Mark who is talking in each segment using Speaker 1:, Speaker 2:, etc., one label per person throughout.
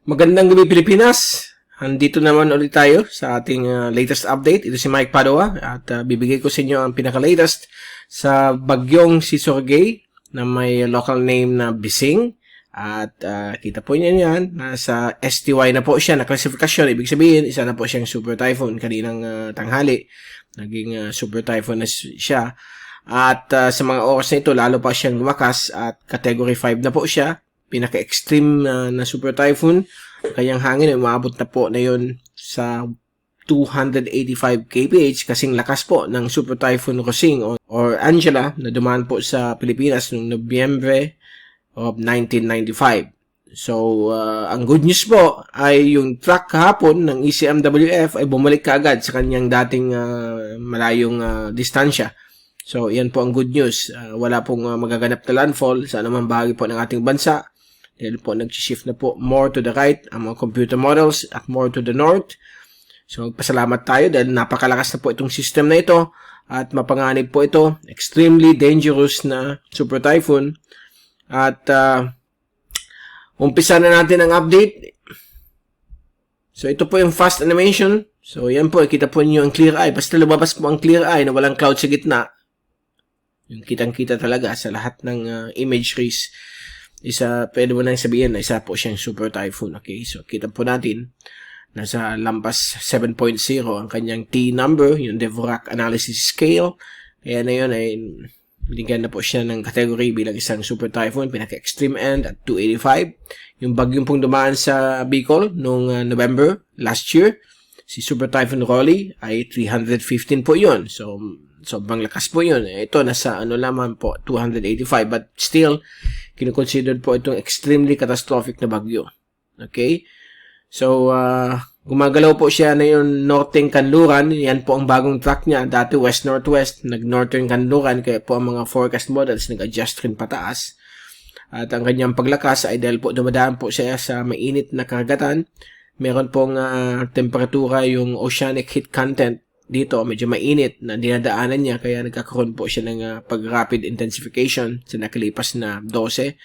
Speaker 1: Magandang gabi Pilipinas! Andito naman ulit tayo sa ating latest update. Ito si Mike Padua at bibigay ko sa inyo ang pinaka-latest sa bagyong Sisorgay na may local name na Bising. At kita po niyo yan, nasa STY na po siya na klasifikasyon. Ibig sabihin, isa na po siyang super typhoon kaninang tanghali. Naging super typhoon na siya. At sa mga oras na ito, lalo pa siyang lumakas at category 5 na po siya. Pinaka-extreme na super typhoon. Kanyang hangin ay umabot na po na yun sa 285 kph kasing lakas po ng super typhoon Rosing or Angela na dumaan po sa Pilipinas noong Nobyembre of 1995. So, ang good news po ay yung track kahapon ng ECMWF ay bumalik kaagad sa kanyang dating malayong distansya. So, yan po ang good news. Wala pong magaganap na landfall sa anumang bahagi po ng ating bansa. Dahil po nag-shift na po more to the right ang mga computer models at more to the north. So, pasalamat tayo dahil napakalakas na po itong system na ito at mapanganib po ito. Extremely dangerous na super typhoon. At umpisa na natin ang update. So, ito po yung fast animation. So, yan po, kita po niyo ang clear eye. Basta lumabas po ang clear eye na walang cloud sa gitna. Yung kitang-kita talaga sa lahat ng imageries. Pwede mo nang sabihin na isa po siyang super typhoon. Okay, so kita po natin, nasa lampas 7.0 ang kanyang T number, yung Dvorak Analysis Scale. Kaya na yun ay binigyan na po siya ng category bilang isang super typhoon, pinaka-extreme end at 285. Yung bagyong pong dumaan sa Bicol noong November last year, si Super Typhoon Rolly ay 315 po yun. So, sobrang lakas po yun. Ito, nasa lamang po, 285. But still, kinoconsidered po itong extremely catastrophic na bagyo. Okay? So, gumagalaw po siya na yung Northern Kanluran. Yan po ang bagong track niya. Dati west-northwest, nag-Northern Kanluran. Kaya po ang mga forecast models nag-adjust rin pataas. At ang kanyang paglakas ay dahil po dumadaan po siya sa mainit na karagatan. Meron pong temperatura yung oceanic heat content dito, medyo mainit na dinadaanan niya kaya nagkakaroon po siya ng pag-rapid intensification sa nakalipas na 12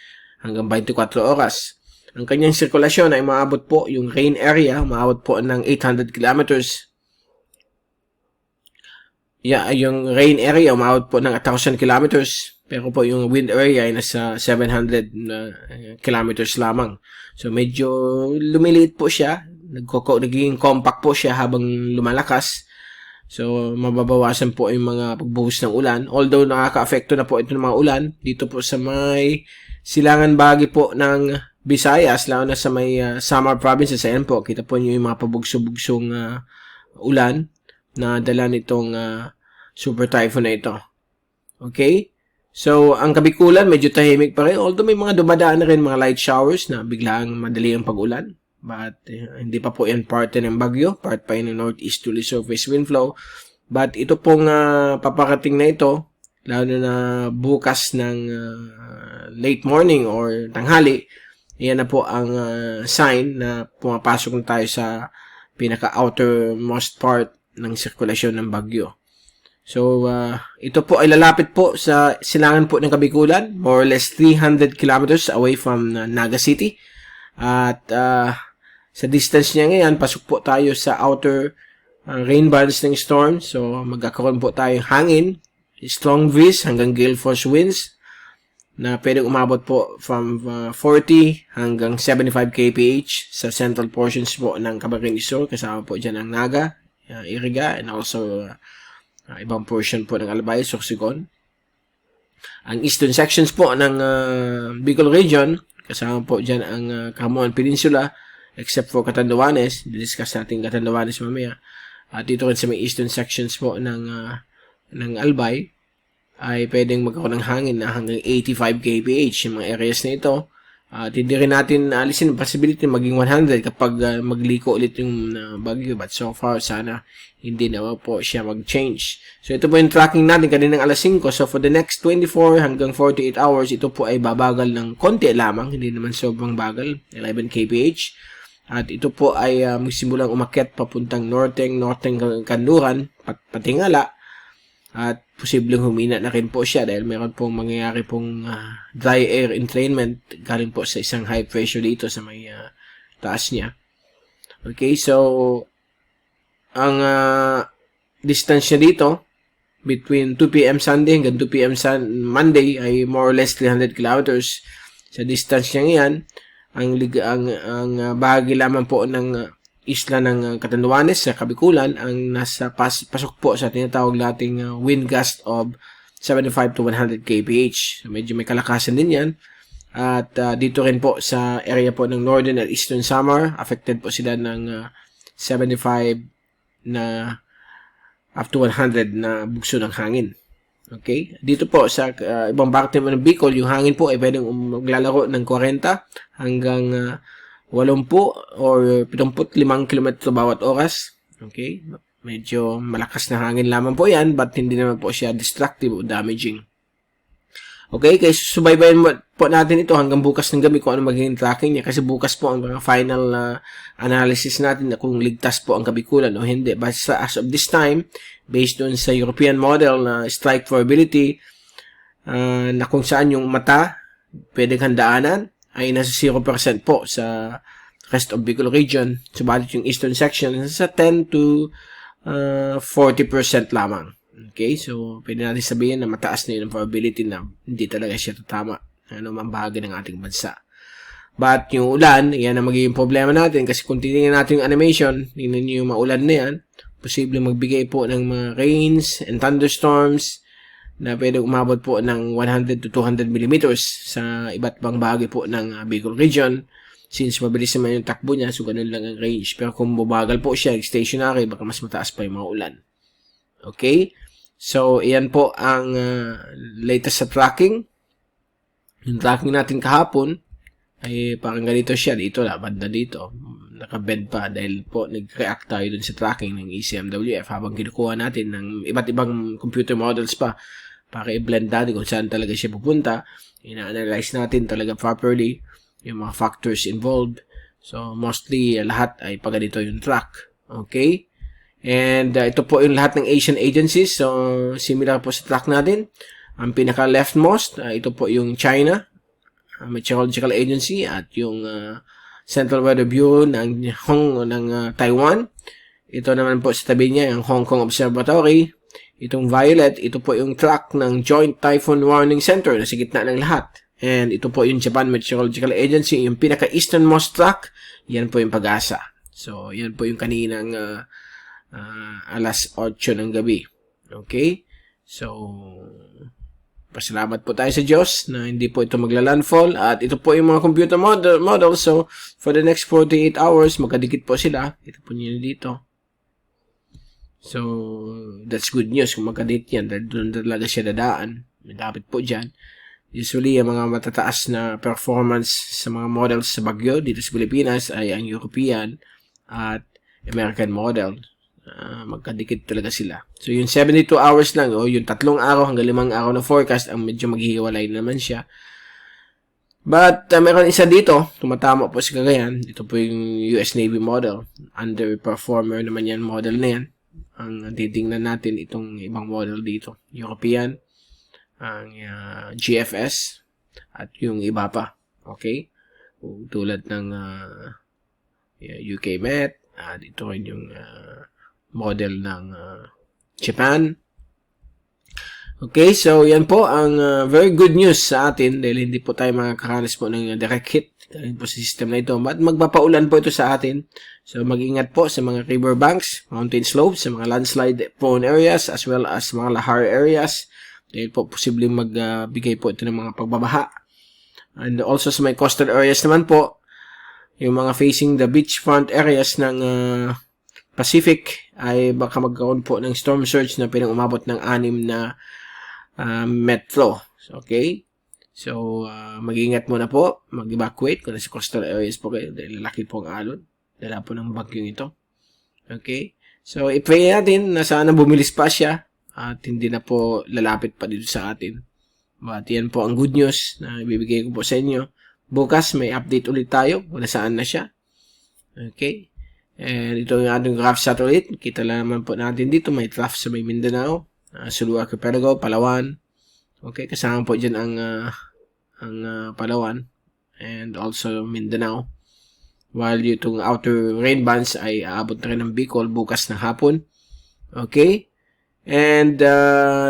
Speaker 1: hanggang 24 oras. Ang kanyang sirkulasyon ay maabot po yung rain area, maabot po ng 800 kilometers. Yung rain area maabot po ng 1,000 kilometers. Pero po yung wind area ay nasa 700 kilometers lamang. So medyo lumiliit po siya. Nagiging compact po siya habang lumalakas. So mababawasan po yung mga pagbuhos ng ulan. Although nakaka-apekto na po ito ng mga ulan. Dito po sa may silangan bahagi po ng Visayas. Lalo na sa may Samar provinces. Ayan po, kita po nyo yung mga pabugso-bugsong ulan na dala nitong super typhoon na ito. Okay? So, ang Kabikulan, medyo tahimik pa rin. Although may mga dumadaan na rin mga light showers na biglang madali ang pag-ulan. But, hindi pa po yan part ng bagyo. Part pa yun ng northeasterly surface wind flow. But, ito pong paparating na ito, lalo na bukas ng late morning or tanghali, yan na po ang sign na pumapasok na tayo sa pinaka-outermost part ng sirkulasyon ng bagyo. So, ito po ay lalapit po sa silangan po ng Kabikulan, more or less 300 kilometers away from Naga City. At sa distance niya ngayon, pasok po tayo sa outer rain bands ng storm. So, magkakaroon po tayo hangin, strong breeze hanggang gale force winds na pwedeng umabot po from 40 hanggang 75 kph sa central portions po ng Camarines Sur. Kasama po dyan ang Naga, Iriga, and also ibang portion po ng Albay, Sorsogon. Ang eastern sections po ng Bicol region, kasama po dyan ang Camoan Peninsula, except for Catanduanes. Discuss natin Catanduanes mamaya. At dito rin sa may eastern sections po ng Albay, ay pwedeng magkaroon ng hangin na hanggang 85 kph yung mga areas na ito. At hindi rin natin alisin ang possibility maging 100 kapag magliko ulit yung bagyo. But so far, sana hindi na po siya mag-change. So, ito po yung tracking natin kaninang alas 5. So, for the next 24 hanggang 48 hours, ito po ay babagal ng konti lamang. Hindi naman sobrang bagal. 11 kph. At ito po ay magsimulang umakyat papuntang northern Kanluran, Patingala. At posibleng humina na rin po siya dahil meron pong mangyayari pong dry air entrainment galing po sa isang high pressure dito sa may taas niya. Okay, so ang distance niya dito between 2 p.m. Sunday hanggang 2 p.m. Monday ay more or less 300 kilometers. Sa distance niya yan, ang bahagi lamang po ng isla ng Catanduanes sa Kabikulan ang nasa pasok po sa tinatawag nating wind gust of 75 to 100 kph. So, medyo may kalakasan din yan. At dito rin po sa area po ng Northern at Eastern Samar, affected po sila ng 75 na up to 100 na bugso ng hangin. Okay? Dito po sa ibang parte ng Bicol, yung hangin po ay pwedeng maglalaro ng 40 hanggang 80 or 75 km bawat oras. Okay? Medyo malakas na hangin lamang po yan, but hindi naman po siya destructive o damaging. Okay, kaya subaybayan po natin ito hanggang bukas ng gabi kung ano magiging tracking niya. Kasi bukas po ang final analysis natin na kung ligtas po ang Kabikulan o hindi. Basta as of this time, based on sa European model na strike probability, na kung saan yung mata pwedeng handaanan, ay nasa 0% po sa rest of Bicol region. Subalit yung eastern section, nasa 10 to 40% lamang. Okay, so pwede natin sabihin na mataas na yun ang probability na hindi talaga siya tatama ano mang bahagi ng ating bansa. But yung ulan, yan ang magiging problema natin kasi kung titingnan natin yung animation, tingnan nyo yung maulan na yan, posible magbigay po ng mga rains and thunderstorms na pwede umabot po ng 100 to 200 millimeters sa iba't ibang bahagi po ng Bicol region. Since mabilis naman yung takbo niya, so ganun lang ang range. Pero kung bumagal po siya, stationary, baka mas mataas pa yung mga ulan. Okay? So, iyan po ang latest sa tracking. Yung tracking natin kahapon ay parang ganito siya. Dito, banda dito. Nakabend pa dahil po nag-react tayo dun sa tracking ng ECMWF habang kinukuha natin ng iba't ibang computer models pa para i-blend natin kung saan talaga siya pupunta. Ina-analyze natin talaga properly yung mga factors involved. So, mostly lahat ay pag ganito yung track. Okay? And ito po yung lahat ng Asian agencies. So, similar po sa track natin. Ang pinaka-leftmost, ito po yung China Meteorological Agency at yung Central Weather Bureau ng Taiwan. Ito naman po sa tabi niya, yung Hong Kong Observatory. Itong violet, ito po yung track ng Joint Typhoon Warning Center na sa gitna ng lahat. And ito po yung Japan Meteorological Agency, yung pinaka-easternmost track. Yan po yung Pag-asa. So, yan po yung kaninang alas 8 ng gabi. Okay? So, pasalamat po tayo sa Diyos na hindi po ito magla-landfall. At ito po yung mga computer model. So, for the next 48 hours, magkadikit po sila. Ito po nyo dito. So, that's good news kung magkadikit yan. Dahil doon talaga siya dadaan. Dapat po dyan. Usually, ang mga matataas na performance sa mga models sa Bagyo dito sa Pilipinas ay ang European at American model. Magkadikit talaga sila. So, yung 72 hours lang, o yung 3 araw hanggang 5 araw na forecast, ang medyo maghihiwalay naman siya. But, meron isa dito, tumatama po sa Cagayan. Ito po yung US Navy model. Underperformer naman yan, model na yan. Ang titingnan natin itong ibang model dito. European, ang GFS, at yung iba pa. Okay? Tulad ng UK Met, dito rin yung model ng Japan. Okay, so yan po ang very good news sa atin dahil hindi po tayo makakaranas po ng direct hit dahil po sa system na ito. But magpapaulan po ito sa atin. So mag-ingat po sa mga river banks, mountain slopes, sa mga landslide prone areas as well as mga lahar areas dahil po posibleng magbigay po ito ng mga pagbabaha. And also sa may coastal areas naman po, yung mga facing the beachfront areas ng Pacific ay baka magkaroon po ng storm surge na pinang umabot ng 6 na metro. Okay? So, mag-ingat muna po. Mag-evacuate kung nasa coastal areas po kayo dahil lalaki po ang alon. Dala po ng bagyong ito. Okay? So, i-pray natin na sana bumilis pa siya at hindi na po lalapit pa dito sa atin. But yan po ang good news na ibibigay ko po sa inyo. Bukas may update ulit tayo kung nasaan na siya. Okay? And ito yung ating graph satellite. Kita lang naman po natin dito. May trough sa may Mindanao. Sulu Archipelago, Palawan. Okay, kasama po dyan ang Palawan. And also Mindanao. while itong outer rain bands ay aabot na rin ng Bicol bukas ng hapon. Okay? And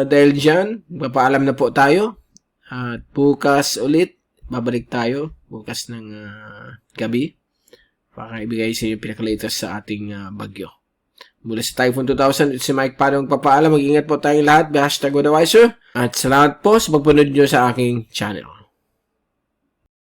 Speaker 1: dahil dyan, papaalam na po tayo. At bukas ulit, babalik tayo bukas ng gabi para ibigay sa inyo pinaka-latest sa ating bagyo. Mula sa Typhoon 2000, it's si Mike Padong papaalam. Mag-ingat po tayong lahat. #WeTheWiser. At salamat po sa pagpanood nyo sa aking channel.